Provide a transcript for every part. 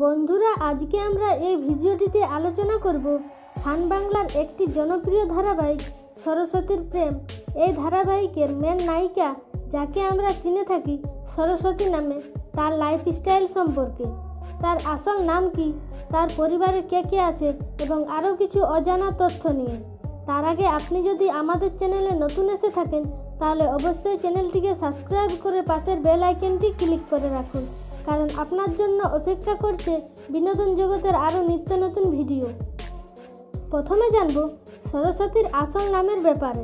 বন্ধুরা, আজকে আমরা এই ভিডিওটিতে আলোচনা করব সান বাংলার একটি জনপ্রিয় ধারাবাহিক সরস্বতীর প্রেম। এই ধারাবাহিকের মেন নায়িকা, যাকে আমরা চিনে থাকি সরস্বতী নামে, তার লাইফস্টাইল সম্পর্কে, তার আসল নাম কি, তার পরিবারে কে কে আছে এবং আরও কিছু অজানা তথ্য নিয়ে। তার আগে আপনি যদি আমাদের চ্যানেলে নতুন এসে থাকেন তাহলে অবশ্যই চ্যানেলটিকে সাবস্ক্রাইব করে পাশের বেল আইকনটি ক্লিক করে রাখুন, কারণ আপনার জন্য অপেক্ষা করছে বিনোদন জগতের আরও নিত্য নতুন ভিডিও। প্রথমে জানব সরস্বতীর আসল নামের ব্যাপারে।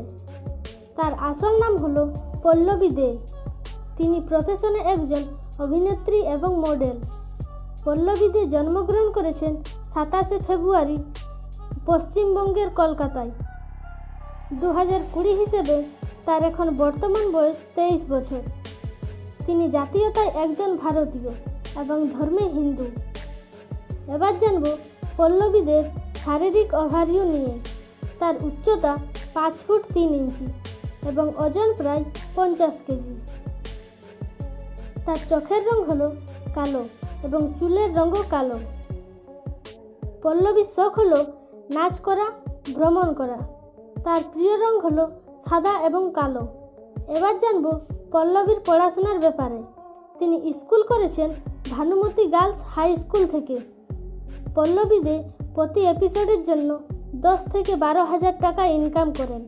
তার আসল নাম হলো পল্লবী দে। তিনি প্রফেশনে একজন অভিনেত্রী এবং মডেল। পল্লবী দে জন্মগ্রহণ করেছেন 27শে ফেব্রুয়ারি পশ্চিমবঙ্গের কলকাতায়। 2020 হিসেবে তার এখন বর্তমান বয়স 23 বছর। তিনি জাতীয়তায় একজন ভারতীয় এবং ধর্মে হিন্দু। এবার জানব পল্লবীদের শারীরিক ওভারিও নিয়ে। তার উচ্চতা 5 ফুট 3 ইঞ্চি এবং ওজন প্রায় 50 কেজি। তার চোখের রং হলো কালো এবং চুলের রঙও কালো। পল্লবীর শখ হলো নাচ করা, ভ্রমণ করা। তার প্রিয় রং হলো সাদা এবং কালো। এবার জানব পল্লবীর পড়াশোনার ব্যাপারে। তিনি স্কুল করেছেন ভানুমতি গার্লস হাই স্কুল থেকে। পল্লবী দে প্রতি এপিসোডের জন্য 10 থেকে 12,000 টাকা ইনকাম করেন।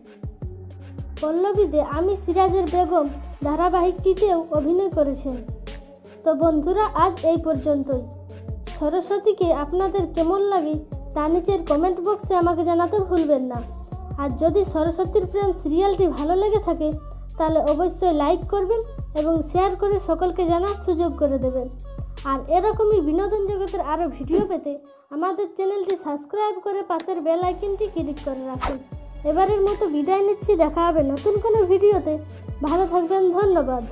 পল্লবী দে আমি সিরাজের বেগম ধারাবাহিকটিতেও অভিনয় করেছেন। তো বন্ধুরা, আজ এই পর্যন্তই। সরস্বতীকে আপনাদের কেমন লাগে তা নিচের কমেন্ট বক্সে আমাকে জানাতে ভুলবেন না। আর যদি সরস্বতীর প্রেম সিরিয়ালটি ভালো লেগে থাকে তাহলে অবশ্যই লাইক করবেন এবং শেয়ার করে সকলকে জানার সুযোগ করে দেবেন। আর এরকমই বিনোদন জগতের আরও ভিডিও পেতে আমাদের চ্যানেলটি সাবস্ক্রাইব করে পাশের বেল আইকনটি ক্লিক করে রাখুন। এবারের মতো বিদায় নিচ্ছি, দেখা হবে নতুন কোনো ভিডিওতে। ভালো থাকবেন, ধন্যবাদ।